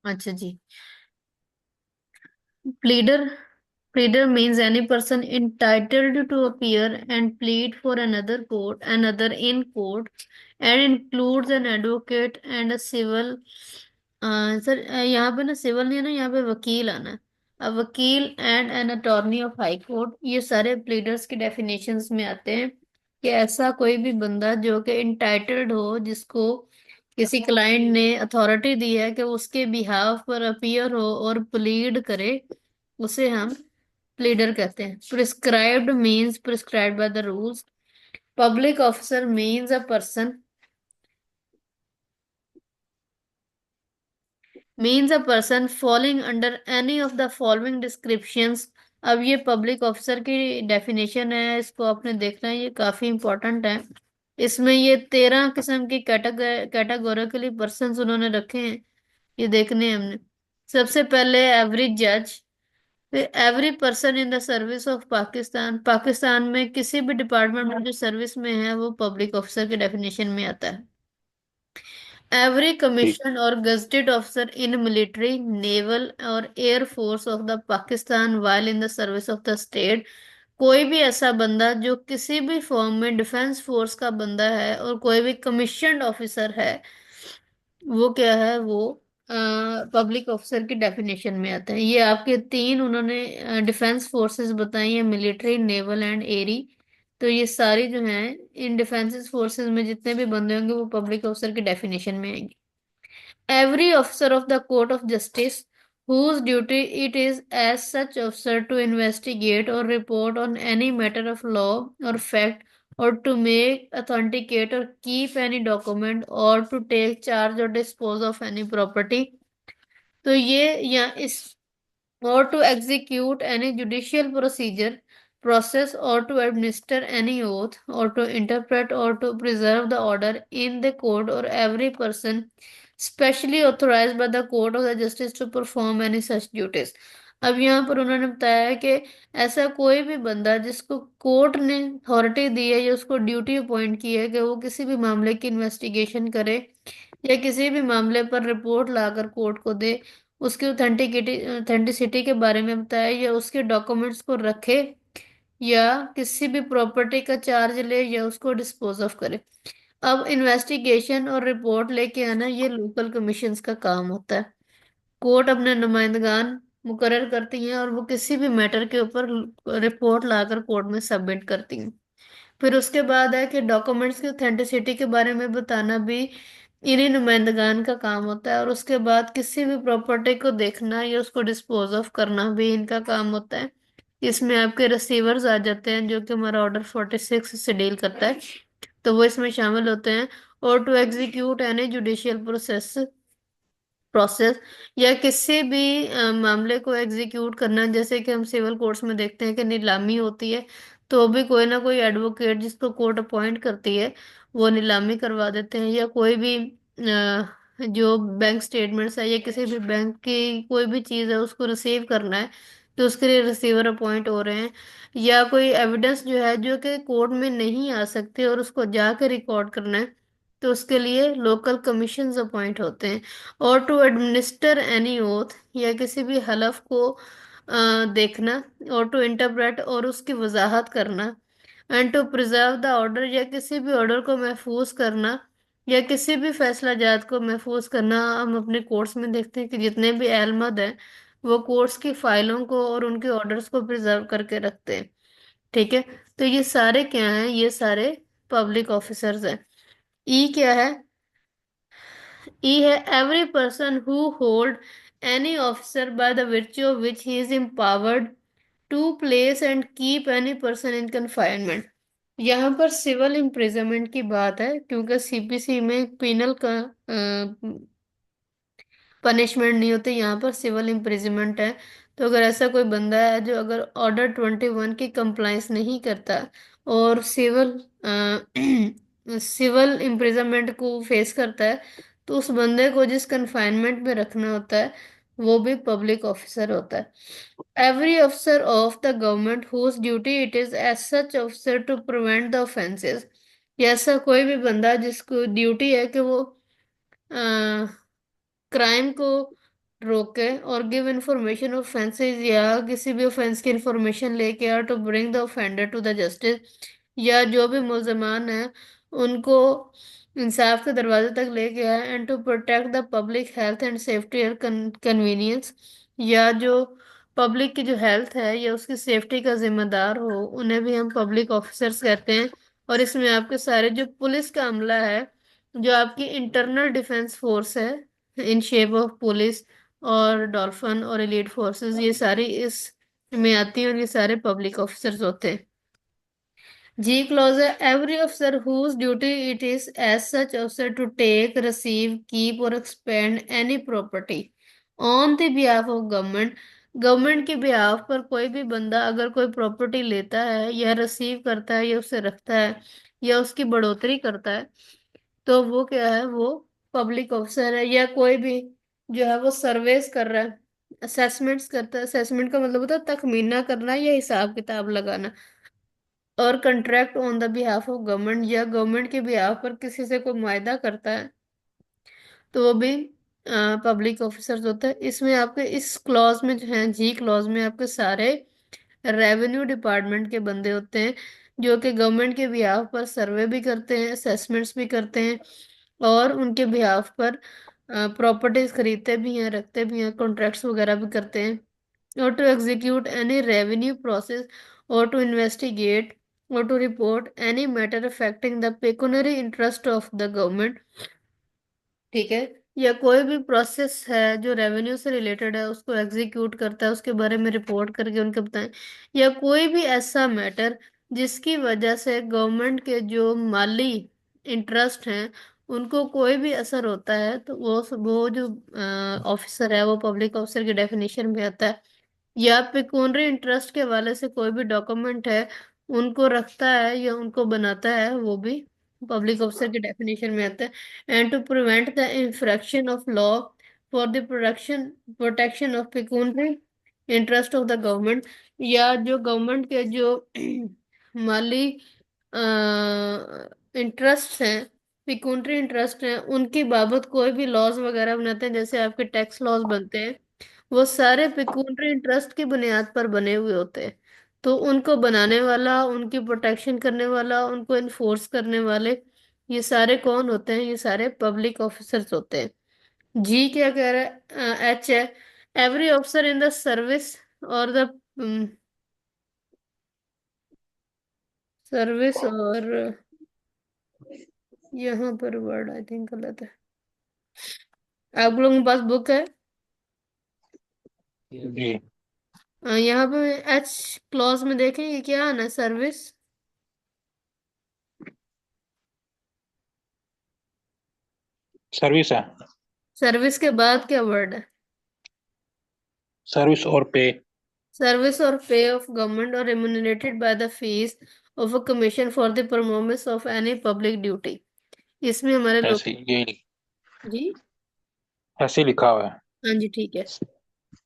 अच्छा जी। Pleader, pleader means any person entitled to appear and plead for another in court, and includes an advocate and a civil। Sir यहाँ पे ना civil नहीं है ना, यहाँ पे वकील आना है। अब वकील and an attorney of high court, ये सारे प्लीडर्स के डेफिनेशंस में आते हैं कि ऐसा कोई भी बंदा जो कि इंटाइटल्ड हो, जिसको किसी क्लाइंट ने अथॉरिटी दी है कि उसके बिहाफ पर अपीयर हो और प्लीड करे, उसे हम प्लीडर कहते हैं। Prescribed means prescribed bye the rules. Public officer means a person falling under any of the following descriptions. अब ये पब्लिक ऑफिसर की डेफिनेशन है, इसको आपने देखना है, ये काफी इंपॉर्टेंट है। इसमें ये 13 किस्म की कैटेगोरिकली पर्सन उन्होंने रखे हैं, ये देखने हैं हमने। सबसे पहले एवरेज जज। Every person in the service of Pakistan, Pakistan में किसी भी डिपार्टमेंट में जो सर्विस में है वो पब्लिक ऑफिसर के डेफिनेशन में आता है। एवरी ठीक। कमीशन और gazetted officer in military, naval और air force of the Pakistan while in the service of the state. कोई भी ऐसा बंदा जो किसी भी फॉर्म में डिफेंस फोर्स का बंदा है और कोई भी कमीशन्ड ऑफिसर है, वो क्या है, वो पब्लिक ऑफिसर की डेफिनेशन में आता है। ये आपके तीन उन्होंने डिफेंस फोर्सेस बताई है, मिलिट्री, नेवल एंड एरी। तो ये सारी जो हैं, इन डिफेंस फोर्सेस में जितने भी बंदे होंगे वो पब्लिक ऑफिसर की डेफिनेशन में आएंगे। Every officer of the Court of Justice whose duty it is as such officer to investigate or report on any matter of law or fact, or to make, authenticate or keep any document, or to take charge or dispose of any property। तो ये या इस, or to execute any judicial process, or to administer any oath, or to interpret or to preserve the order in the court, or every person specially authorized by the court of the justice to perform any such duties। अब यहाँ पर उन्होंने बताया है कि ऐसा कोई भी बंदा जिसको कोर्ट ने अथॉरिटी दी है या उसको ड्यूटी अपॉइंट की है कि वो किसी भी मामले की इन्वेस्टिगेशन करे या किसी भी मामले पर रिपोर्ट लाकर कोर्ट को दे, उसकी ऑथेंटिसिटी के बारे में बताए, या उसके डॉक्यूमेंट्स को रखे, या किसी भी प्रॉपर्टी का चार्ज ले या उसको डिस्पोज ऑफ करे। अब इन्वेस्टिगेशन और रिपोर्ट लेके आना ये लोकल कमीशंस का काम होता है। कोर्ट अपने नुमाइंदगान मुकर्रर करती हैं और वो किसी भी मैटर के ऊपर रिपोर्ट लाकर कोर्ट में सबमिट करती हैं। फिर उसके बाद है कि डॉक्यूमेंट्स की ऑथेंटिसिटी के बारे में बताना भी इन्हीं नुमाइंदगान का काम होता है। और उसके बाद किसी भी प्रॉपर्टी को देखना या उसको डिस्पोज ऑफ करना भी इनका काम होता है। इसमें आपके रिसीवर्स आ जाते हैं, जो कि हमारा ऑर्डर 46 से डील करता है, तो वो इसमें शामिल होते हैं। और to execute any judicial process या किसी भी मामले को एग्जीक्यूट करना, जैसे कि हम सिविल कोर्ट्स में देखते हैं कि नीलामी होती है, तो भी कोई ना कोई एडवोकेट जिसको कोर्ट अपॉइंट करती है वो नीलामी करवा देते हैं। या कोई भी जो बैंक स्टेटमेंट्स है या किसी भी बैंक की कोई भी चीज़ है उसको रिसीव करना है, तो उसके लिए रिसीवर अपॉइंट हो रहे हैं। या कोई एविडेंस जो है जो कि कोर्ट में नहीं आ सकते और उसको जाकर रिकॉर्ड करना है, तो उसके लिए लोकल कमीशंस अपॉइंट होते हैं। और टू एडमिनिस्टर एनी ओथ, या किसी भी हलफ को देखना, और टू इंटरप्रेट और उसकी वजाहत करना, and to preserve the order, या किसी भी ऑर्डर को महफूज करना, या किसी भी फैसला जात को महफूज करना। हम अपने कोर्ट्स में देखते हैं कि जितने भी अहलमद हैं वो कोर्ट्स की फाइलों को और उनके ऑर्डर्स को प्रिजर्व करके रखते हैं। ठीक है। तो ये सारे क्या हैं, ये सारे पब्लिक ऑफिसर्स हैं। ई क्या है? E है every person who hold any officer by the virtue of which he is empowered to place and keep any person in confinement। यहाँ पर सिविल इम्प्रिजनमेंट की बात है, क्योंकि सीपीसी में पिनल का पनिशमेंट नहीं होती, यहाँ पर सिविल इम्प्रिजनमेंट है। तो अगर ऐसा कोई बंदा है जो अगर ऑर्डर 21 की कंप्लाइंस नहीं करता और सिविल इम्प्रिजनमेंट को फेस करता है, तो उस बंदे को जिस कन्फाइनमेंट में रखना होता है वो भी पब्लिक ऑफिसर होता है। Every officer of the government whose duty it is as such officer to prevent the offences. ऐसा कोई भी बंदा जिसको ड्यूटी है कि वो क्राइम को रोके, और गिव इंफॉर्मेशन ऑफ ऑफेंसेस, या किसी भी ऑफेंस की इंफॉर्मेशन लेके, और to bring the offender to the justice, या जो भी मुल्जमान है उनको इंसाफ के दरवाजे तक लेके आए, and to protect the public health and safety and convenience, या जो पब्लिक की जो हेल्थ है या उसकी सेफ्टी का जिम्मेदार हो, उन्हें भी हम पब्लिक ऑफिसर्स कहते हैं। और इसमें आपके सारे जो पुलिस का अमला है, जो आपकी इंटरनल डिफेंस फोर्स है इन शेप ऑफ पुलिस और डॉल्फिन और एलीट फोर्सेस, ये सारी इस में आती हैं, और ये सारे पब्लिक ऑफिसर्स होते हैं। G clause है, every officer whose duty it is as such officer to take, receive, keep or expend any property on the behalf of government, government के बिहाफ पर कोई भी बंदा अगर कोई प्रॉपर्टी लेता है या रिसीव करता है या उसे रखता है या उसकी बढ़ोतरी करता है, तो वो क्या है, वो पब्लिक ऑफिसर है। या कोई भी जो है वो सर्वेस कर रहा है, असेसमेंट्स करता है, असेसमेंट का मतलब होता है तखमीना करना या हिसाब किताब लगाना, और contract on the behalf of government, या गवर्नमेंट के बिहाफ पर किसी से कोई मुआहदा करता है, तो वो भी पब्लिक ऑफिसर्स होते हैं। इसमें आपके इस क्लॉज में जो है, जी क्लॉज में, आपके सारे रेवेन्यू डिपार्टमेंट के बंदे होते हैं, जो कि गवर्नमेंट के बिहाफ पर सर्वे भी करते हैं, असेसमेंट्स भी करते हैं, और उनके बिहाफ पर प्रॉपर्टीज खरीदते भी हैं, रखते भी हैं, कॉन्ट्रैक्ट्स वगैरह भी करते हैं, or to execute any revenue process, or to investigate or to report any matter affecting the pecuniary interest of the government। ठीक है, या कोई भी प्रोसेस है जो रेवेन्यू से रिलेटेड है उसको एग्जीक्यूट करता है, उसके बारे में रिपोर्ट करके उनको बताएं, या कोई भी ऐसा मैटर जिसकी वजह से गवर्नमेंट के जो माली इंटरेस्ट हैं उनको कोई भी असर होता है, तो वो जो ऑफिसर है वो पब्लिक ऑफिसर की डेफिनेशन में आता है। या पेकूनरी इंटरेस्ट के हवाले से कोई भी डॉक्यूमेंट है उनको रखता है या उनको बनाता है, वो भी पब्लिक ऑफिसर की डेफिनेशन में आता है। And to prevent the infraction of law for the production protection of pecuniary interest of the government, या जो गवर्नमेंट के जो माली इंटरेस्ट हैं, पिकूनरी इंटरेस्ट हैं, उनकी बाबत कोई भी लॉज वगैरह बनाते हैं, जैसे आपके टैक्स लॉज बनते हैं, वो सारे पिकूनरी इंटरेस्ट की बुनियाद पर बने हुए होते हैं। तो उनको बनाने वाला, उनकी प्रोटेक्शन करने वाला, उनको इन्फोर्स करने वाले, ये सारे कौन होते हैं? ये सारे पब्लिक ऑफिसर्स होते हैं। जी क्या कह रहा है? एच है, every officer in the service और द सर्विस, और यहाँ पर वर्ड आई थिंक गलत है। आप लोगों के पास बुक है? जी। यहाँ पे एच क्लॉज में देखें, ये क्या आना है? सर्विस। सर्विस है। सर्विस के बाद क्या वर्ड है? सर्विस और पे। सर्विस और पे ऑफ गवर्नमेंट और remunerated by the fees of a commission for the performance of any public duty. इसमें हमारे लोग। ऐसे यही जी। ऐसे ही लिखा हुआ है। हाँ जी, ठीक है।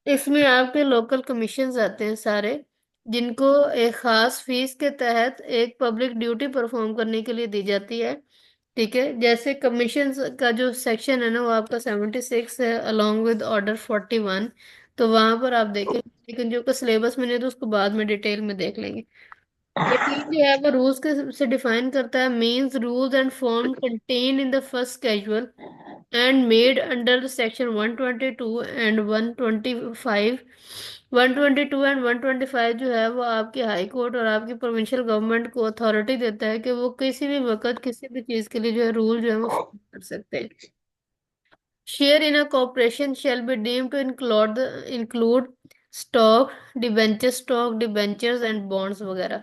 इसमें आपके लोकल कमीशंस आते हैं सारे, जिनको एक खास फीस के तहत एक पब्लिक ड्यूटी परफॉर्म करने के लिए दी जाती है। ठीक है, जैसे कमीशंस का जो सेक्शन है ना, वो आपका 76 है, अलोंग विद ऑर्डर 41। तो वहां पर आप देखें, लेकिन जो का सिलेबस में नहीं है, तो उसको बाद में डिटेल में देख लेंगे। ये टीम जो है वो रूल्स के से डिफाइन करता है, means rules and form contain in the first casual and made under the section 122 and 125। 122 and 125 जो है वो आपकी हाई कोर्ट और आपकी प्रोविंशियल गवर्नमेंट को अथॉरिटी देता है कि वो किसी भी वक्त किसी भी चीज के लिए जो है रूल जो है वो frame कर सकते हैं। Share in a corporation shall be deemed to include stock, debentures and bonds वगैरह,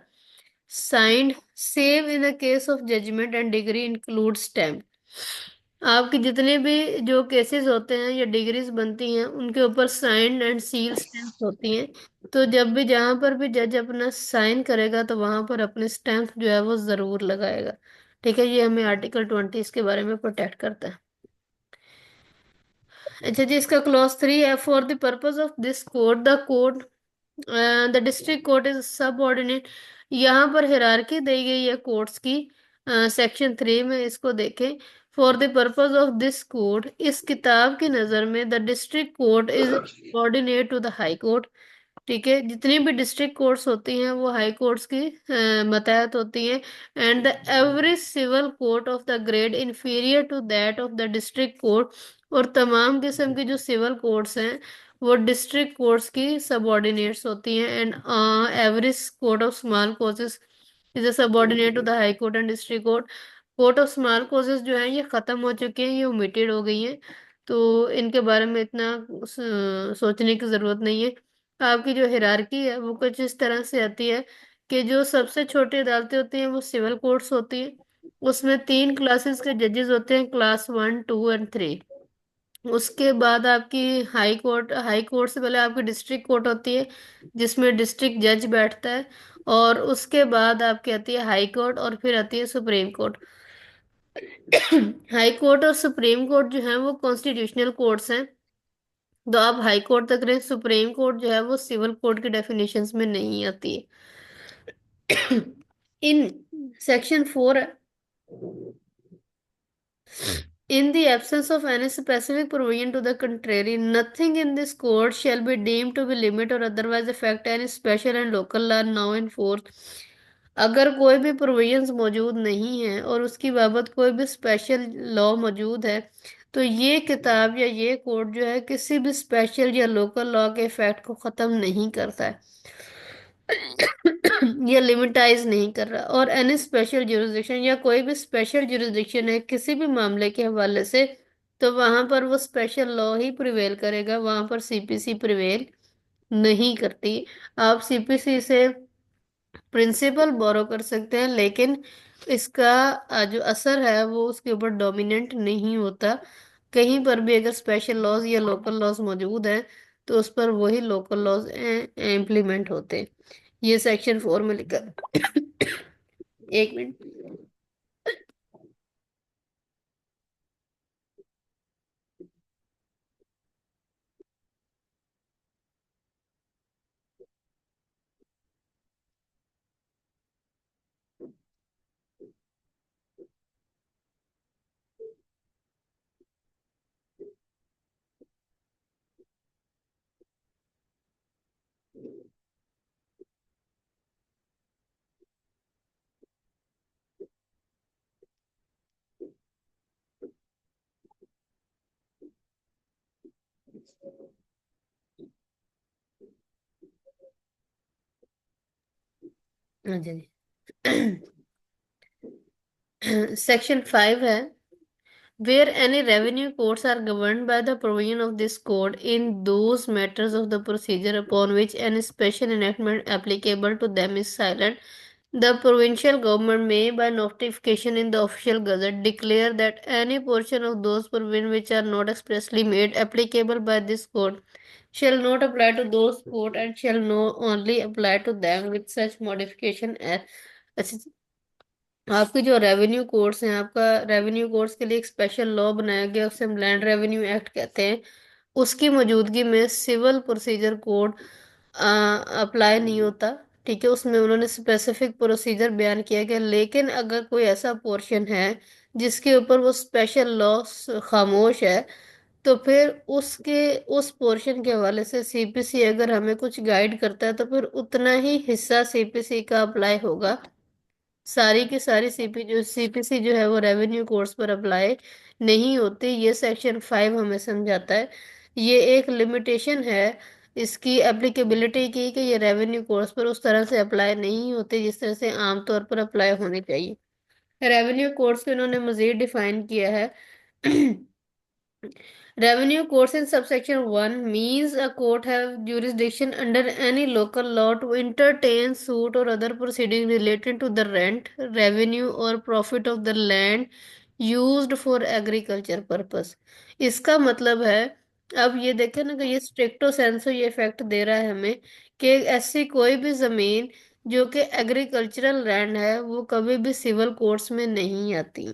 signed save in the case of judgement and decree include stamp. आपके जितने भी जो केसेस होते हैं या डिग्रीज बनती हैं उनके ऊपर साइंड एंड सील स्टैम्प होती हैं। तो जब भी जहां पर भी जज अपना साइन करेगा तो वहां पर अपने स्टैम्प जो है वो जरूर लगाएगा। ठीक है, ये हमें आर्टिकल 20 इसके बारे में प्रोटेक्ट करता है। अच्छा जी, इसका क्लॉज 3 है, for the purpose of this code the code the district court is subordinate. यहाँ पर हिरारकी दी गई है कोर्ट्स की, सेक्शन 3 में, इसको देखें। For the purpose of this code, इस किताब की नज़र में the district court is subordinate to the high court. ठीक है, जितनी भी डिस्ट्रिक्ट कोर्ट्स होती हैं वो हाई कोर्ट्स की मतहत होती हैं। And the average civil court of the grade inferior to that of the district court, और तमाम किस्म की जो सिविल कोर्ट्स हैं वो डिस्ट्रिक्ट कोर्ट्स की सबॉर्डिनेट्स होती हैं। And average court of small courses is a subordinate to the high court and district court. Court of small courses जो हैं ये खत्म हो चुके हैं, ये ओमिटेड हो गई हैं, तो इनके बारे में इतना सोचने की जरूरत नहीं है। आपकी जो हिरारकी है वो कुछ इस तरह से आती है कि जो सबसे छोटी अदालतें होती हैं वो सिविल कोर्ट्स होती हैं। उसमें तीन क्लासेस के जजेस होते हैं, क्लास 1, 2 एंड 3। उसके बाद आपकी हाई कोर्ट, हाई कोर्ट से पहले आपकी डिस्ट्रिक्ट कोर्ट होती है जिसमें डिस्ट्रिक्ट जज बैठता है। और उसके बाद आपकी आती है हाई कोर्ट, और फिर आती है सुप्रीम कोर्ट। हाई कोर्ट और सुप्रीम कोर्ट जो है वो कॉन्स्टिट्यूशनल कोर्ट्स हैं, तो आप हाई कोर्ट तक रहे। सुप्रीम कोर्ट जो है वो सिविल कोर्ट की डेफिनेशंस में नहीं आती है। In section 4, in the absence of any specific provision to the contrary, nothing in this code shall be deemed to be limit or otherwise affect any special and local law now in force। अगर कोई भी provisions मौजूद नहीं है और उसकी बाबत कोई भी स्पेशल लॉ मौजूद है, तो ये किताब या ये कोड जो है किसी भी स्पेशल या लोकल लॉ के इफेक्ट को खत्म नहीं करता है। ये लिमिटाइज नहीं कर रहा। और एनी स्पेशल जुरिस्डिक्शन, या कोई भी स्पेशल जुरिस्डिक्शन है किसी भी मामले के हवाले से, तो वहां पर वो स्पेशल लॉ ही प्रिवेल करेगा, वहां पर सीपीसी प्रिवेल नहीं करती। आप सीपीसी से प्रिंसिपल बोरो कर सकते हैं, लेकिन इसका जो असर है वो उसके ऊपर डोमिनेंट नहीं होता। कहीं पर भी अगर स्पेशल लॉज या लोकल लॉज मौजूद है तो उस पर वही लोकल लॉज इम्प्लीमेंट होते हैं। ये सेक्शन 4 में लिखा। एक मिनट। अच्छा जी। सेक्शन 5 है, where any revenue courts are governed by the provision of this code in those matters of the procedure upon which any special enactment applicable to them is silent, the provincial government may, by notification in the official gazette, declare that any portion of those provisions which are not expressly made applicable by this code shall not apply to those court and shall no only apply to them with such modification as। अच्छा, आपके जो revenue codes हैं, आपका revenue codes के लिए एक special law बनाया गया, उसे हम लैंड रेवेन्यू एक्ट कहते हैं। उसकी मौजूदगी में सिविल प्रोसीजर कोड अप्लाई नहीं होता। ठीक है, उसमें उन्होंने स्पेसिफिक प्रोसीजर बयान किया गया। लेकिन अगर कोई ऐसा पोर्शन है जिसके ऊपर वो स्पेशल लॉ खामोश है, तो फिर उसके उस पोर्शन के हवाले से सीपीसी अगर हमें कुछ गाइड करता है तो फिर उतना ही हिस्सा सीपीसी का अप्लाई होगा। सारी की सारी सीपीसी जो है वो रेवेन्यू कोर्स पर अप्लाई नहीं होती। ये सेक्शन 5 हमें समझाता है। ये एक लिमिटेशन है इसकी एप्लीकेबिलिटी की, कि ये रेवेन्यू कोर्स पर उस तरह से अप्लाई नहीं होती जिस तरह से आमतौर पर अप्लाई होनी चाहिए। रेवेन्यू कोर्स को इन्होंने मजीद डिफाइन किया है। Revenue courts in subsection 1 means a court have jurisdiction under any local law to entertain suit or other proceeding related to the rent, revenue or profit of the land used for agriculture purpose। इसका मतलब है, अब ये देखें ना कि ये स्ट्रिक्टो सेंसो ये इफेक्ट दे रहा है हमें कि ऐसी कोई भी जमीन जो कि एग्रीकल्चरल लैंड है वो कभी भी सिविल कोर्ट्स में नहीं आती।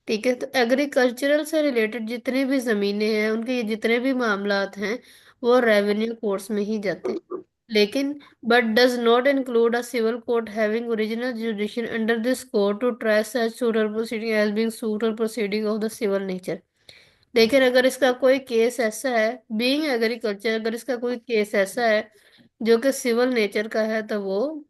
ठीक है, तो एग्रीकल्चरल से रिलेटेड जितनी भी जमीनें हैं, उनके ये जितने भी मामलात हैं वो रेवेन्यू कोर्ट्स में ही जाते हैं। लेकिन but does not include a civil court having original jurisdiction under this code to try such suit और प्रोसीडिंग एज बीइंग सूट और proceeding of the civil nature. लेकिन अगर इसका कोई केस ऐसा है, बीइंग एग्रीकल्चर, अगर इसका कोई केस ऐसा है जो कि सिविल नेचर का है, तो वो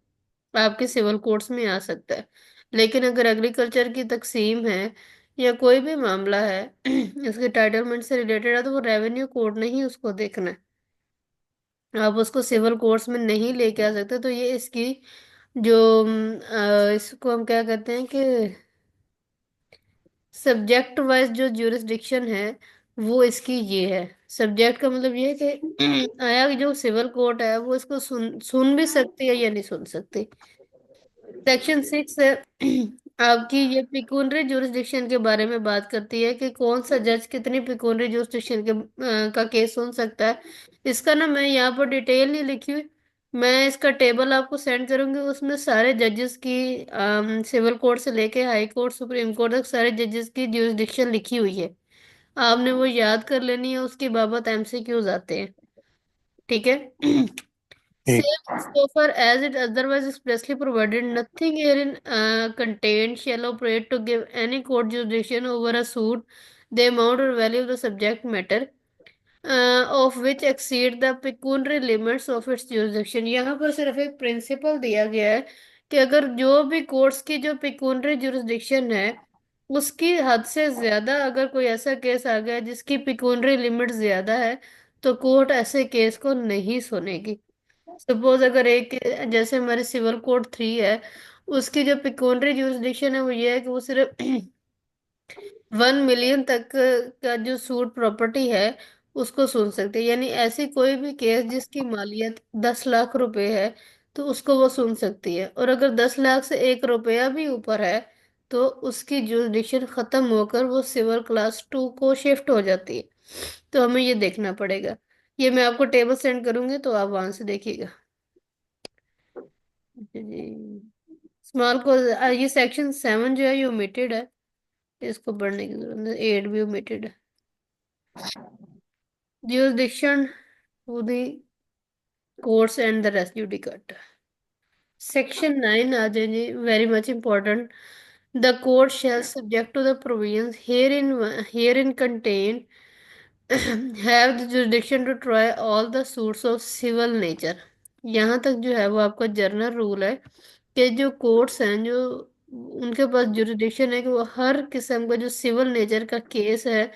आपके सिविल कोर्ट्स में आ सकता है। लेकिन अगर एग्रीकल्चर की तकसीम है या कोई भी मामला है इसके टाइटलमेंट से रिलेटेड है, तो वो रेवेन्यू कोर्ट ने ही उसको देखना है। आप उसको सिविल कोर्ट्स में नहीं लेके आ सकते। तो ये इसकी जो इसको हम क्या कहते हैं कि सब्जेक्ट वाइज जो ज्यूरिसडिक्शन है, वो इसकी ये है। सब्जेक्ट का मतलब ये है कि आया जो सिविल कोर्ट है वो इसको सुन सुन भी सकती है या नहीं सुन सकती। सेक्शन 6 है आपकी ये पिकूनरी जुरिस्डिक्शन के बारे में बात करती है कि कौन सा जज कितनी पिकूनरी जुरिस्डिक्शन के का केस सुन सकता है। इसका ना मैं यहाँ पर डिटेल नहीं लिखी हुई, मैं इसका टेबल आपको सेंड करूंगी, उसमें सारे जजेस की सिविल कोर्ट से लेके हाई कोर्ट सुप्रीम कोर्ट तक सारे जजेस की जुरिस्डिक्शन लिखी हुई है। आपने वो याद कर लेनी है, उसके बाबत एमसीक्यूज आते हैं। ठीक है। ठीक। Same so far as it otherwise expressly provided, nothing herein contained shall operate to give any court jurisdiction over a suit, the amount or value of the subject matter of which exceed the pecuniary limits of its jurisdiction। यहाँ पर सिर्फ एक principal दिया गया है कि अगर जो भी कोर्ट्स की जो pecuniary jurisdiction है उसकी हद से ज्यादा अगर कोई ऐसा केस आ गया जिसकी pecuniary लिमिट ज्यादा है, तो कोर्ट ऐसे केस को नहीं सुनेगी। सपोज अगर एक, जैसे हमारे सिविल कोड 3 है, उसकी जो पिक्यूनरी जुरिस्डिक्शन है वो ये है कि वो सिर्फ 1 मिलियन तक का जो सूट प्रॉपर्टी है उसको सुन सकते हैं। यानी ऐसी कोई भी केस जिसकी मालियत 10 लाख रुपए है तो उसको वो सुन सकती है। और अगर 10 लाख से 1 रुपया भी ऊपर है तो उसकी जुरिस्डिक्शन खत्म होकर वो सिविल क्लास 2 को शिफ्ट हो जाती है। तो हमें ये देखना पड़ेगा। ये मैं आपको टेबल सेंड करूंगी तो आप वहां से देखिएगा। जी। स्मॉल को ये सेक्शन 7 जो है ये ओमिटेड है, इसको पढ़ने की जरूरत नहीं। 8 भी ओमिटेड है। jurisdiction to the courts and the res judicata। Section 9 आ जाइए, very much important. The court shall subject to the provisions herein contained have the jurisdiction to try all the suits of civil nature। यहाँ तक जो है वो आपका general rule है कि जो कोर्ट्स हैं जो उनके पास जुरिडिक्शन है कि वो हर किस्म का जो सिविल नेचर का केस है,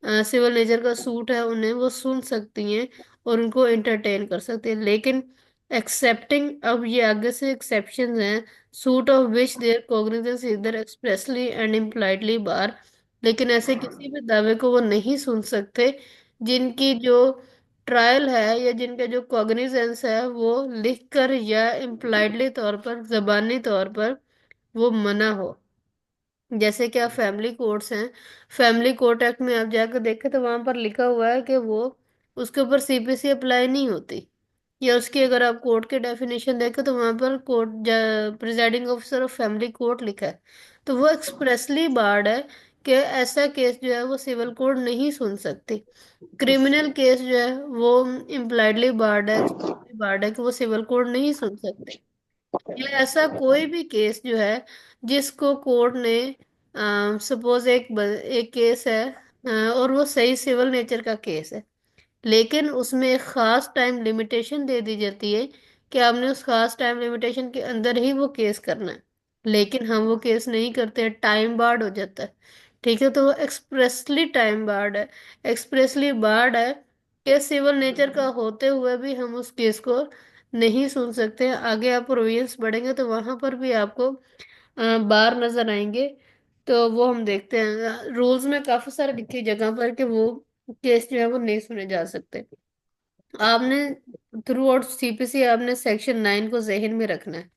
सिविल नेचर का सूट है, उन्हें वो सुन सकती हैं और उनको एंटरटेन कर सकती हैं। लेकिन एक्सेप्टिंग, अब ये आगे से एक्सेप्शंस हैं, suit of which their cognizance इधर एक्सप्रेसली एंड इम्प्लाइडली बार। लेकिन ऐसे किसी भी दावे को वो नहीं सुन सकते जिनकी जो ट्रायल है या जिनका जो कॉग्निजेंस है वो लिखकर या इम्प्लाइडली तौर पर, जबानी तौर पर वो मना हो। जैसे कि आप फैमिली कोर्ट्स हैं, फैमिली कोर्ट एक्ट में आप जाकर देखें तो वहां पर लिखा हुआ है कि वो उसके ऊपर सीपीसी अप्लाई नहीं होती। या उसकी अगर आप कोर्ट के डेफिनेशन देखें तो वहां पर court presiding officer of family court लिखा है। तो वो एक्सप्रेसली बार्ड है कि ऐसा केस जो है वो सिविल कोर्ट नहीं सुन सकती। क्रिमिनल केस जो है वो इम्प्लाइडली बार्ड है, एक्सप्रेसली बार्ड है कि वो सिविल कोर्ट नहीं सुन सकते। या ऐसा कोई भी केस जो है जिसको कोर्ट ने, सपोज एक केस है और वो सही सिविल नेचर का केस है, लेकिन उसमें एक खास टाइम लिमिटेशन दे दी जाती है कि आपने उस खास टाइम लिमिटेशन के अंदर ही वो केस करना है। लेकिन हम वो केस नहीं करते, टाइम बार्ड हो जाता है। ठीक है, तो वो एक्सप्रेसली टाइम बार्ड है, एक्सप्रेसली बार्ड है कि सिविल नेचर का होते हुए भी हम उस केस को नहीं सुन सकते। आगे आप प्रोविजंस बढ़ेंगे तो वहां पर भी आपको बार नजर आएंगे। तो वो हम देखते हैं रूल्स में काफी सारे लिखी जगह पर कि वो केस जो है वो नहीं सुने जा सकते। आपने थ्रू आउट सीपीसी आपने सेक्शन 9 को जहन में रखना है।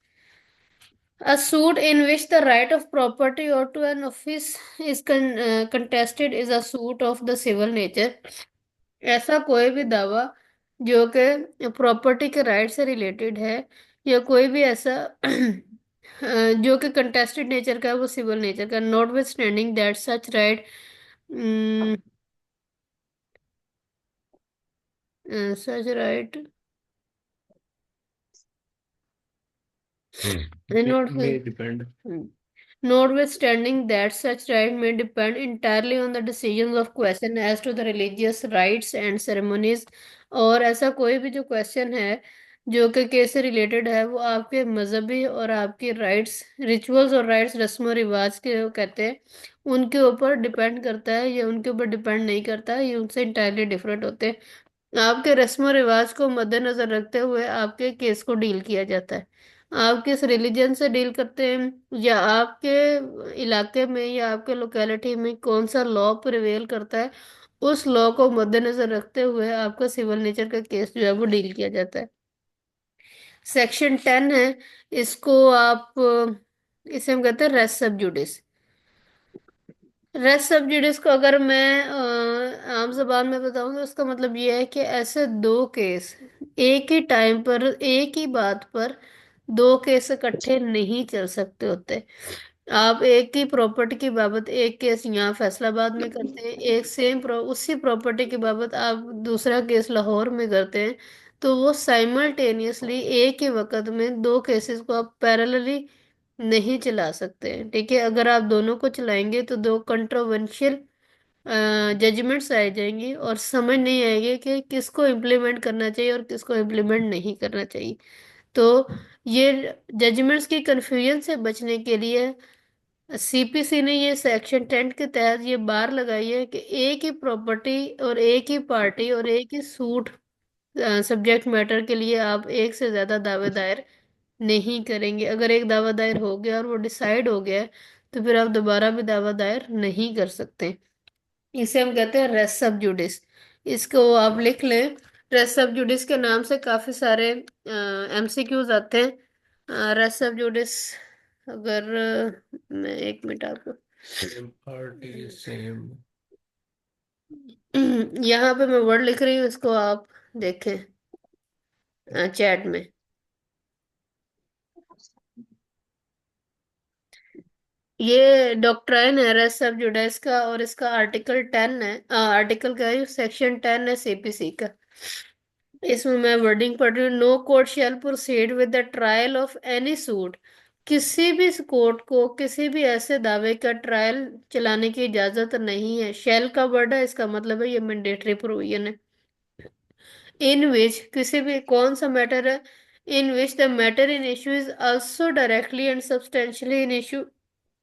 A suit in which the right of property or to an office is contested is a suit of the civil nature। ऐसा कोई भी दावा जो कि प्रॉपर्टी के राइट से रिलेटेड है या कोई भी ऐसा जो कि कंटेस्टेड नेचर का है वो सिविल नेचर का, not with standing that such right such right may depend. Notwithstanding that, such right may depend entirely on the decisions of question as to the religious rites and ceremonies। और ऐसा कोई भी जो question है जो कि case से related है वो आपके मजहबी और आपके राइट्स रिचुअल्स और राइट्स रस्म और रिवाज के जो कहते हैं उनके ऊपर डिपेंड करता है या उनके ऊपर डिपेंड नहीं करता है, ये उनसे इंटायरली डिफरेंट होते हैं। आपके रस्म और रिवाज को मद्देनजर रखते हुए आपके केस को डील किया जाता है। आप किस रिलीजन से डील करते हैं या आपके इलाके में या आपके लोकेलिटी में कौन सा लॉ प्रिवेल करता है, उस लॉ को मद्देनजर रखते हुए आपका सिविल नेचर का केस जो है वो डील किया जाता है। सेक्शन 10 है, इसको आप इसे हम कहते हैं रेस सब जुडिस। रेस्ट सब्जुडिस को अगर मैं आम जबान में बताऊं तो उसका मतलब ये है कि ऐसे दो केस एक ही टाइम पर एक ही बात पर दो केस इकट्ठे नहीं चल सकते होते। आप एक ही प्रॉपर्टी की बाबत एक केस यहाँ फैसलाबाद में करते हैं, एक उसी प्रॉपर्टी की बाबत आप दूसरा केस लाहौर में करते हैं, तो वो साइमल्टेनियसली एक ही वक्त में दो केसेस को आप पैरेलली नहीं चला सकते हैं। ठीक है, अगर आप दोनों को चलाएंगे तो दो कंट्रोवर्शियल जजमेंट्स आ जाएंगी और समझ नहीं आएगी कि किसको इम्प्लीमेंट करना चाहिए और किसको इम्प्लीमेंट नहीं करना चाहिए। तो ये जजमेंट्स की कन्फ्यूजन से बचने के लिए सीपीसी ने ये सेक्शन 10 के तहत ये बार लगाई है कि एक ही प्रॉपर्टी और एक ही पार्टी और एक ही सूट सब्जेक्ट मैटर के लिए आप एक से ज्यादा दावे दायर नहीं करेंगे। अगर एक दावा दायर हो गया और वो डिसाइड हो गया है, तो फिर आप दोबारा भी दावा दायर नहीं कर सकते। इसे हम कहते हैं रेस सब जुडिस। इसको आप लिख लें। रेस सब जुडिस के नाम से काफी सारे एमसीक्यूज आते हैं। रेस सब जुडिस अगर मैं एक मिनट आपको सेम पार्टी सेम। यहाँ पे मैं वर्ड लिख रही हूँ, इसको आप देखें चैट में। ये डॉक्ट्राइन है रेस सब जुडिस का और इसका आर्टिकल 10 है, आर्टिकल क्या है, सेक्शन 10 है सीपीसी का। इसमें मैं वर्डिंग पढ़ रही हूँ। No court shall proceed with the trial of any suit. किसी भी कोर्ट को किसी भी ऐसे दावे का ट्रायल चलाने की इजाजत नहीं है। शैल का वर्ड है, इसका मतलब है ये मैंडेटरी प्रोविजन है। इन विच किसी भी कौन सा मैटर है, in which the matter in issue is also directly and substantially in issue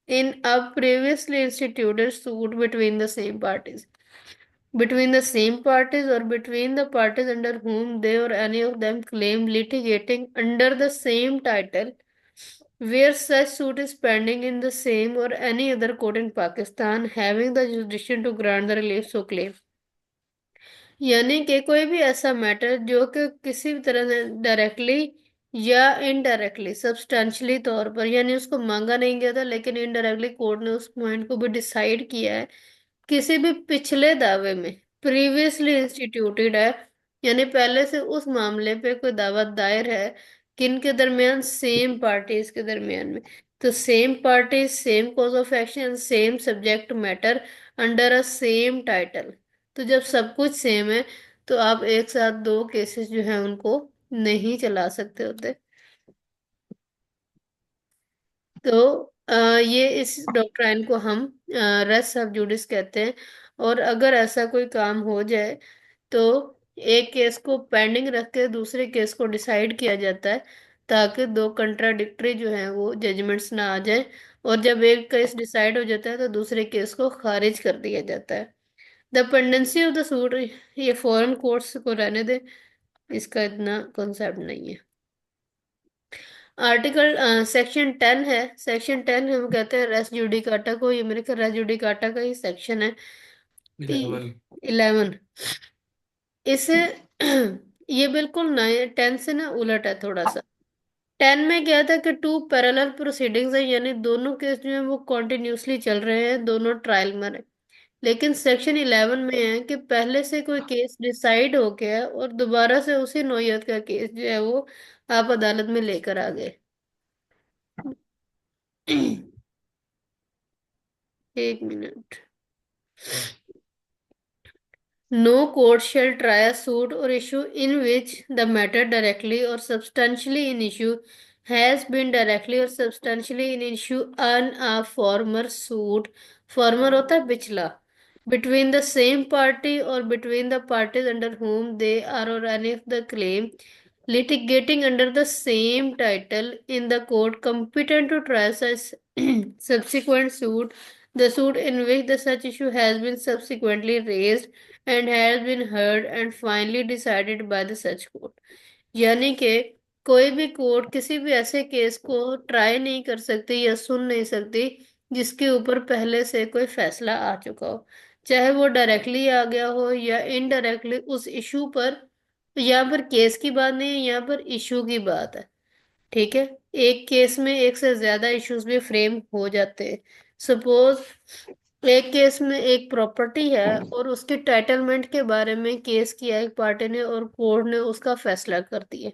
in a previously instituted suit between the same parties or between the parties under whom they or any of them claim litigating under the same title, where such suit is pending in the same or any other court in Pakistan having the jurisdiction to grant the relief so claim। यानी कि कोई भी ऐसा matter जो कि किसी भी तरह से डायरेक्टली या इनडायरेक्टली सब्सटेंशियली तौर पर, यानी उसको मांगा नहीं गया था लेकिन इनडायरेक्टली कोर्ट ने उस पॉइंट को भी डिसाइड किया है, किसी भी पिछले दावे में प्रीवियसली इंस्टीट्यूटेड है, यानी पहले से उस मामले पे कोई दावा दायर है, किन के दरमियान, सेम पार्टीज के दरमियान में। तो same party, same cause of action, same subject matter under a same title. तो जब सब कुछ सेम है तो आप एक साथ दो केसेस जो है उनको नहीं चला सकते होते। तो ये इस डॉक्ट्राइन को हम रेस सब जुडिस कहते हैं। और अगर ऐसा कोई काम हो जाए तो एक केस को पेंडिंग रख के दूसरे केस को डिसाइड किया जाता है, ताकि दो कंट्राडिक्टरी जो है वो जजमेंट्स ना आ जाए। और जब एक केस डिसाइड हो जाता है तो दूसरे केस को खारिज कर दिया जाता है। The pendency of the suit, ये फॉरेन कोर्ट्स को रहने दे, इसका इतना कॉन्सेप्ट नहीं है। आर्टिकल सेक्शन 10 है। सेक्शन 10 हम कहते हैं रेस जुडिकाटा को, ये मेरे ख्याल रेस जुडिकाटा का ही सेक्शन है। 11। 11 इसे ये बिल्कुल नए 10 से ना उलट है थोड़ा सा। 10 में क्या था कि टू पैरेलल प्रोसीडिंग्स है, यानी दोनों केस जो है वो कॉन्टिन्यूसली चल रहे हैं, दोनों ट्रायल में है। लेकिन सेक्शन 11 में है कि पहले से कोई केस डिसाइड हो गया है और दोबारा से उसी नौयत का केस जो है वो आप अदालत में लेकर आ गए। एक minute. No court shall try a suit or issue in which the matter directly or substantially in issue has been directly or substantially in issue on a former suit, former होता है पिछला, between the same party or between the parties under whom they are or any of the claim litigating under the same title in the court competent to try such subsequent suit, the suit in which the such issue has been subsequently raised and has been heard and finally decided by the such court. यानी कि कोई भी court किसी भी ऐसे case को try नहीं कर सकती या सुन नहीं सकती जिसके ऊपर पहले से कोई फैसला आ चुका हो, चाहे वो डायरेक्टली आ गया हो या इनडायरेक्टली उस इशू पर। यहाँ पर केस की बात नहीं है, यहाँ पर इशू की बात है। ठीक है, एक केस में एक से ज्यादा इश्यूज भी फ्रेम हो जाते हैं। सपोज एक केस में एक प्रॉपर्टी है और उसकी टाइटलमेंट के बारे में केस किया एक पार्टी ने और कोर्ट ने उसका फैसला कर दिया।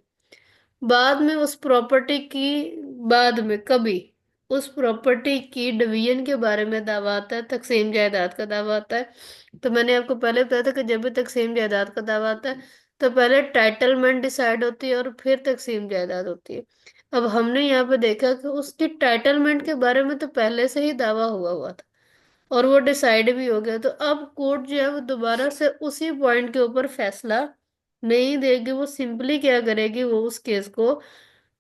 बाद में उस प्रॉपर्टी की, बाद में कभी उस प्रॉपर्टी की डिवीजन के बारे में दावा आता है, तकसीम जायदाद का दावा आता है। तो मैंने आपको पहले बताया था कि जब भी तकसीम जायदाद का दावा आता है तो पहले टाइटलमेंट डिसाइड होती है और फिर तकसीम जायदाद होती है। अब हमने यहाँ पे देखा कि उसकी टाइटलमेंट के बारे में तो पहले से ही दावा हुआ हुआ था और वो डिसाइड भी हो गया, तो अब कोर्ट जो है वो दोबारा से उसी पॉइंट के ऊपर फैसला नहीं देगी। वो सिंपली क्या करेगी, वो उस केस को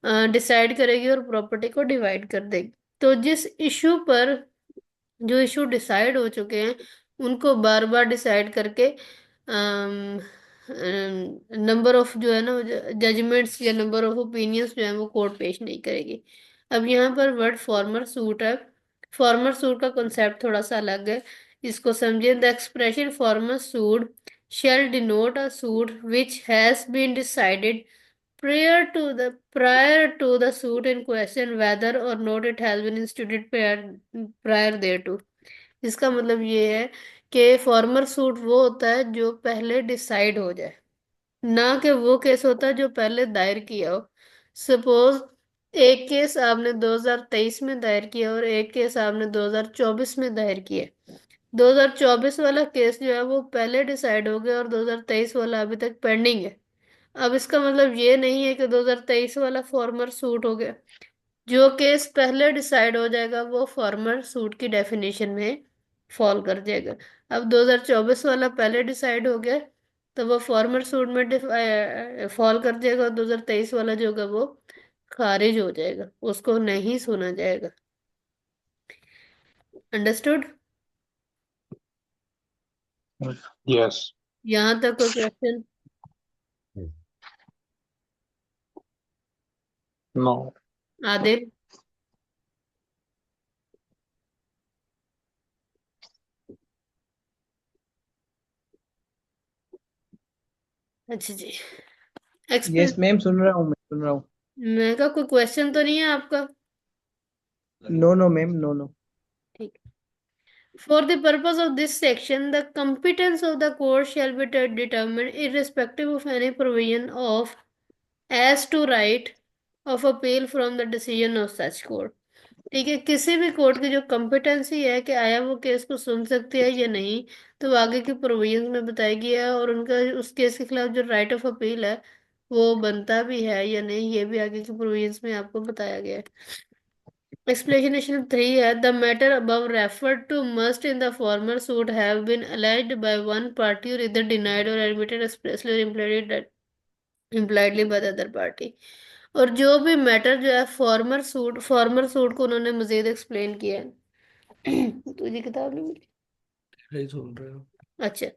डिसाइड करेगी और प्रॉपर्टी को डिवाइड कर देगी। तो जिस इशू पर जो इशू डिसाइड हो चुके हैं उनको बार बार डिसाइड करके नंबर ऑफ जो है ना जजमेंट्स या नंबर ऑफ ओपिनियंस जो है वो कोर्ट पेश नहीं करेगी। अब यहाँ पर वर्ड फॉर्मर सूट है। फॉर्मर सूट का कॉन्सेप्ट थोड़ा सा अलग है, इसको समझिए। The expression farmer suit shall denote a suit which has been decided prior to the suit in question whether or not it has been instituted prior thereto। इसका मतलब ये है कि फॉर्मर सूट वो होता है जो पहले डिसाइड हो जाए, ना कि वो केस होता है जो पहले दायर किया हो। सपोज एक केस आपने 2023 में दायर किया और एक केस आपने 2024 में दायर किया। 2024 वाला केस जो है वो पहले डिसाइड हो गया और 2023 वाला अभी तक पेंडिंग है। अब इसका मतलब ये नहीं है कि 2023 वाला फॉर्मर सूट हो गया। जो केस पहले डिसाइड हो जाएगा वो फॉर्मर सूट की डेफिनेशन में फॉल कर जाएगा। अब 2024 वाला पहले डिसाइड हो गया तो वो फॉर्मर सूट में फॉल कर जाएगा और 2023 वाला जो होगा वो खारिज हो जाएगा, उसको नहीं सुना जाएगा। अंडरस्टूड? Yes. यहाँ तक कोई क्वेश्चन? No. आदिल? अच्छा जी, एक्सप्लेन। यस मैम, सुन रहा हूँ, मैं सुन रहा हूँ। मैं कहा कोई क्वेश्चन तो नहीं है आपका? No no ma'am, no no. ठीक। For the purpose of this section, the competence of the court shall be determined irrespective of any provision of as to right of appeal from the decision of such court। ठीक है, किसी भी court की जो competency है कि आया वो केस को सुन सकती है या नहीं, तो वो आगे की प्रोविजन में बताई गई है और उनका उस केस के खिलाफ जो राइट ऑफ अपील है वो बनता भी है या नहीं, ये भी आगे की प्रोविजंस में आपको बताया गया है। Explanation 3 है the matter above referred to must in the former suit have been alleged by one party or either denied or admitted expressly or impliedly by the other party। और जो भी मैटर जो है फॉर्मर सूट को उन्होंने मजीद explain किया है। तुझे किताब नहीं मिली? नहीं सुन रहे हो? अच्छा,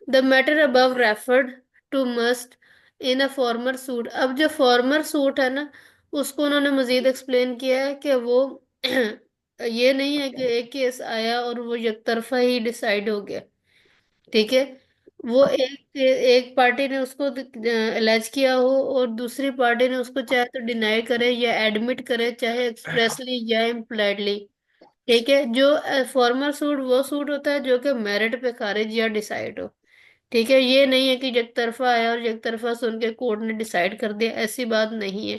the matter above referred to must in a former suit. अब जो फॉर्मर सूट है ना उसको उन्होंने मजीद एक्सप्लेन किया है कि वो ये नहीं है कि एक केस आया और वो एकतरफा ही डिसाइड हो गया। ठीक है, वो एक पार्टी ने उसको एलेज किया हो और दूसरी पार्टी ने उसको चाहे तो डिनाई करे या एडमिट करे, चाहे एक्सप्रेसली या इम्प्लाइडली। ठीक है, जो फॉर्मल सूट वो सूट होता है जो कि मेरिट पे खारिज या डिसाइड हो। ठीक है, ये नहीं है कि एक तरफा आया और एक तरफा सुन के कोर्ट ने डिसाइड कर दिया, ऐसी बात नहीं है।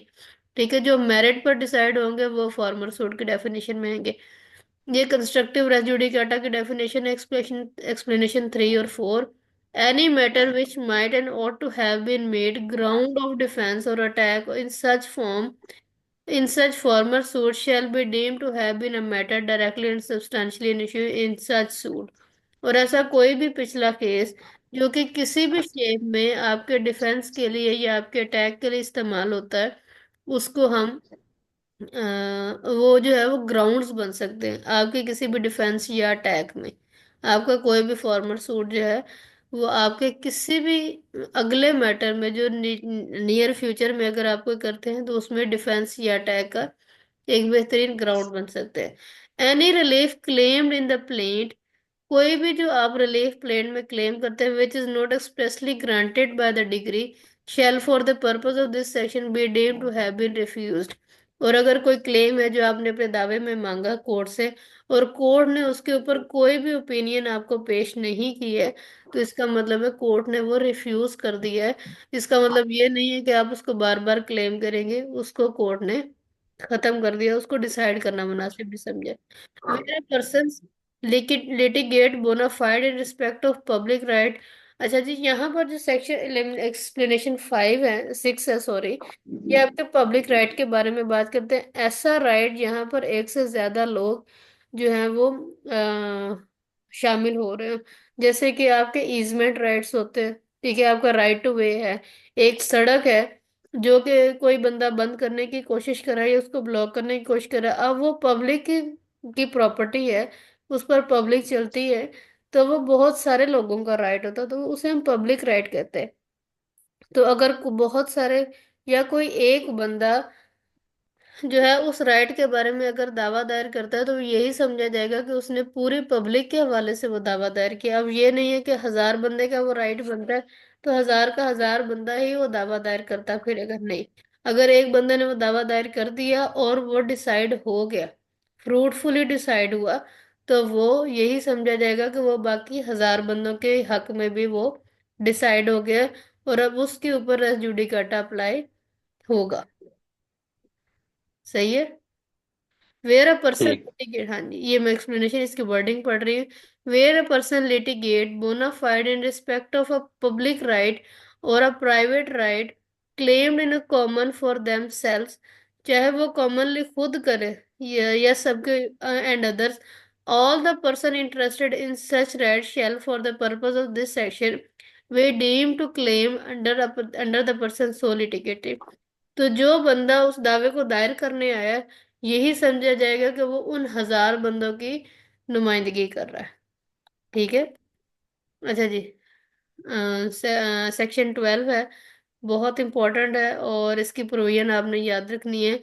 ठीक है, जो मेरिट पर डिसाइड होंगे वो फॉर्मल सूट की डेफिनेशन में आएंगे। ये कंस्ट्रक्टिव रेस जुडिकाटा की डेफिनेशन है, एक्सप्लेनेशन 3 और 4। Any matter which might and ought to have been made ground of defense or attack in such form In such former suit shall be deemed to have been a matter directly and substantially an issue in such suit। और ऐसा कोई भी पिछला case जो कि किसी भी shape में आपके डिफेंस के लिए या आपके अटैक के लिए इस्तेमाल होता है, उसको हम वो जो है वो ग्राउंड्स बन सकते हैं आपके किसी भी डिफेंस या अटैक में। आपका कोई भी फॉर्मर सूट जो है वो आपके किसी भी अगले मैटर में जो नियर फ्यूचर में अगर आप कोई करते हैं तो उसमें डिफेंस या अटैक का एक बेहतरीन ग्राउंड बन सकते हैं। Any relief claimed in the plaint, कोई भी जो आप रिलीफ प्लेन में क्लेम करते हैं which is not expressly granted by the decree shall for the purpose of this section be deemed to have been refused. और अगर कोई क्लेम है जो आपने अपने दावे में मांगा कोर्ट से और कोर्ट ने उसके ऊपर कोई भी ओपिनियन आपको पेश नहीं की है, तो इसका मतलब है कोर्ट ने वो रिफ्यूज कर दिया है। इसका मतलब ये नहीं है कि आप उसको बार बार क्लेम करेंगे, उसको कोर्ट ने खत्म कर दिया, उसको डिसाइड करना मुनासिब भी समझे। Where a person litigate bona fide in respect of public right। अच्छा जी, यहाँ पर जो सेक्शन एक्सप्लेनेशन 5 है 6 है सॉरी, ये आपके पब्लिक राइट के बारे में बात करते हैं। ऐसा राइट यहाँ पर एक से ज्यादा लोग जो हैं वो शामिल हो रहे हैं। जैसे कि आपके ईजमेंट राइट्स होते हैं, ठीक है, आपका राइट टू वे है। एक सड़क है जो कि कोई बंदा बंद करने की कोशिश कर रहा है या उसको ब्लॉक करने की कोशिश कर रहा है, अब वो पब्लिक की प्रॉपर्टी है, उस पर पब्लिक चलती है, तो वो बहुत सारे लोगों का राइट होता है, तो उसे हम पब्लिक राइट कहते हैं। तो अगर बहुत सारे या कोई एक बंदा जो है उस राइट के बारे में अगर दावा दायर करता है तो यही समझा जाएगा कि उसने पूरी पब्लिक के हवाले से वो दावा दायर किया। अब ये नहीं है कि 1000 बंदे का वो राइट बनता है तो 1000 का 1000 बंदा ही वो दावा दायर करता फिर अगर नहीं, अगर एक बंदे ने वो दावा दायर कर दिया और वो डिसाइड हो गया, फ्रूटफुली डिसाइड हुआ, तो वो यही समझा जाएगा कि वो बाकी 1000 बंदों के हक में भी वो डिसाइड हो गया और अब उसके ऊपर रेस जुडिकाटा अप्लाई होगा। सही है। वेयर अ पर्सन ठीक। लिटिगेट, हाँ जी ये मैं एक्सप्लेनेशन इसकी वर्डिंग पढ़ रही हूँ। Where a person litigate bona fide in respect of a public right और a private right claimed in a common for themselves, चाहे वो कॉमनली खुद करे या सबके and others, all the person interested in such right shall for the purpose of this section be deemed to claim under the person so litigated. तो जो बंदा उस दावे को दायर करने आया है, यही समझा जाएगा कि वो उन 1000 बंदों की नुमाइंदगी कर रहा है। ठीक है। अच्छा जी, सेक्शन 12 है, बहुत इंपॉर्टेंट है और इसकी प्रोविजन आपने याद रखनी है।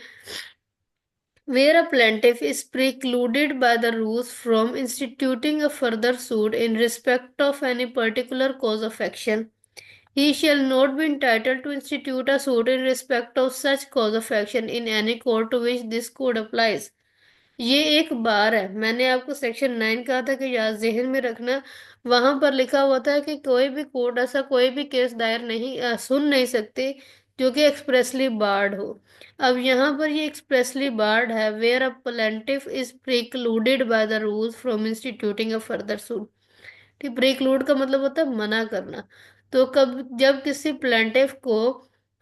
Where a plaintiff is precluded by the rules from instituting a further suit in respect of any particular cause of action, he shall not be entitled to institute a suit in respect of such cause of action in any court to which this code applies। ये एक बार है, मैंने आपको section 9 कहा था कि याद जहन में रखना, वहां पर लिखा हुआ था कि कोई भी कोर्ट ऐसा कोई भी केस दायर नहीं सुन नहीं सकती जो कि एक्सप्रेसली बार्ड हो। अब यहाँ पर ये एक्सप्रेसली बार्ड है, where a plaintiff is precluded by the rules from instituting a further suit. ठीक, प्रिक्लूड का मतलब होता है मना करना। तो कब जब किसी प्लेंटिफ को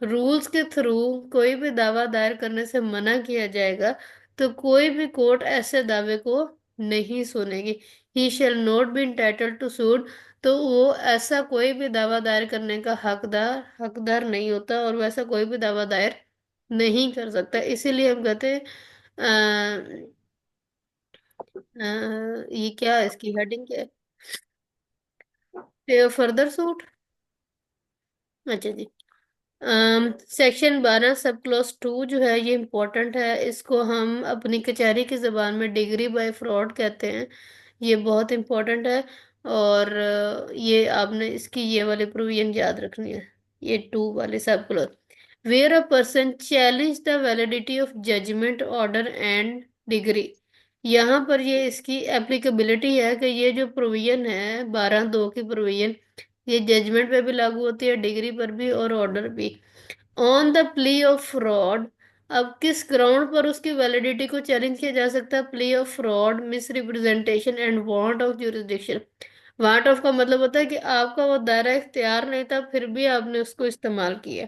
रूल्स के थ्रू कोई भी दावा दायर करने से मना किया जाएगा, तो कोई भी कोर्ट ऐसे दावे को नहीं सुनेगी। He shall not be entitled to suit, तो वो ऐसा कोई भी दावा दायर करने का हकदार हकदार नहीं होता और वैसा कोई भी दावा दायर नहीं कर सकता। इसीलिए हम कहते हैं ये क्या है, इसकी हेडिंग क्या है, फर्दर सूट। अच्छा जी, सेक्शन 12 सब क्लॉज 2 जो है ये इम्पोर्टेंट है, इसको हम अपनी कचहरी की जबान में डिग्री बाय फ्रॉड कहते हैं। ये बहुत इम्पोर्टेंट है और ये आपने इसकी ये वाली प्रोविजन याद रखनी है, ये 2 वाले सब clause. Where a person challenge the validity of judgement order and decree, यहाँ पर ये इसकी एप्लीकेबिलिटी है कि ये जो प्रोविजन है 12(2) की प्रोविजन, ये जजमेंट पे भी लागू होती है, डिग्री पर भी और ऑर्डर भी। On the plea of fraud, अब किस ग्राउंड पर उसकी वैलिडिटी को चैलेंज किया जा सकता है, plea of fraud miss representation and want of jurisdiction. Want of का मतलब होता है कि आपका वो दायरा इख्तियार नहीं था फिर भी आपने उसको इस्तेमाल किया।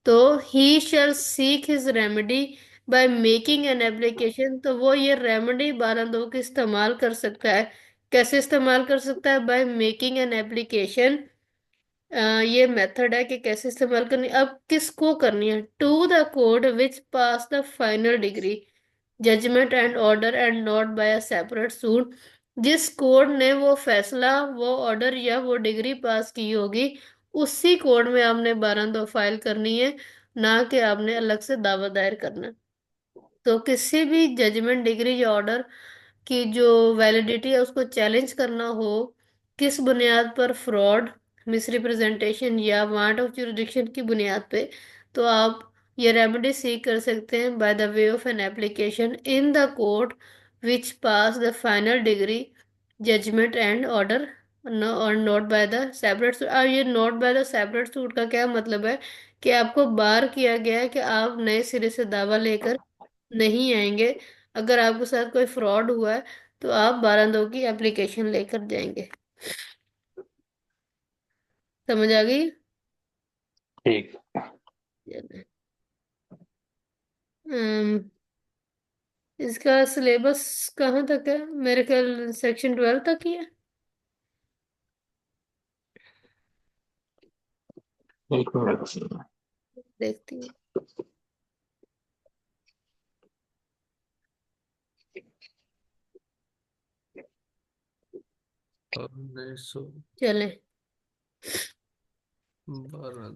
तो he shall seek his remedy by making an application, तो वो ये रेमेडी 12(2) की इस्तेमाल कर सकता है। कैसे इस्तेमाल कर सकता है? By making an application. ये मेथड है कि कैसे इस्तेमाल करनी। अब किसको करनी है? To the court which pass the final decree judgement and order and not by a separate suit. जिस कोर्ट ने वो फैसला, वो ऑर्डर या वो डिग्री पास की होगी, उसी कोर्ट में आपने 12(2) फाइल करनी है, ना कि आपने अलग से दावा दायर करना। तो किसी भी जजमेंट, डिग्री या ऑर्डर की जो वैलिडिटी है उसको चैलेंज करना हो, किस बुनियाद पर? फ्रॉड, मिसरिप्रेजेंटेशन या वांट ऑफ जुरिडिक्शन की बुनियाद पे, तो आप ये रेमेडी सीक कर सकते हैं by the way of an application in the court which pass the final decree judgement and order और not by the separate suit. अब ये not by the separate suit का क्या मतलब है? कि आपको बार किया गया है कि आप नए सिरे से दावा लेकर नहीं आएंगे। अगर आपके साथ कोई फ्रॉड हुआ है तो आप 12(2) की एप्लीकेशन लेकर जाएंगे। समझ आ गई? ठीक। अम्म, इसका सिलेबस कहाँ तक है? मेरे ख्याल सेक्शन 12 तक ही है। एक मिनट। देखती हूँ। और 1912 चलें,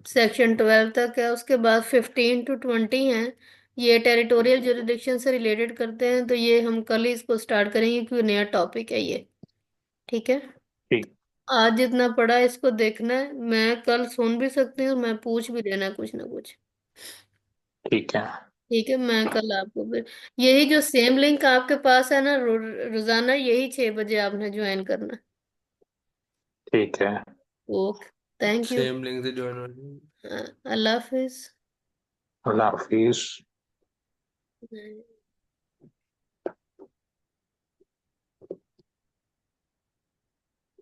सेक्शन 12 तक है। उसके बाद 15 to 20 हैं, ये टेरिटोरियल जुरिडिक्शन से रिलेटेड करते हैं। तो ये हम कल ही इसको स्टार्ट करेंगे क्योंकि नया टॉपिक है ये। ठीक है, ठीक। आज जितना पढ़ा है इसको देखना है। मैं कल सुन भी सकती हूँ, मैं पूछ भी लेना कुछ ना कुछ। ठीक है। ठीक है, मैं कल आपको फिर यही जो सेम लिंक आपके पास है ना, रोजाना यही 6 बजे आपने ज्वाइन करना। ठीक है। Okay, thank you. Same link से ज्वाइन हो जाएंगे। अल्लाह हाफिज। अल्लाह हाफिज।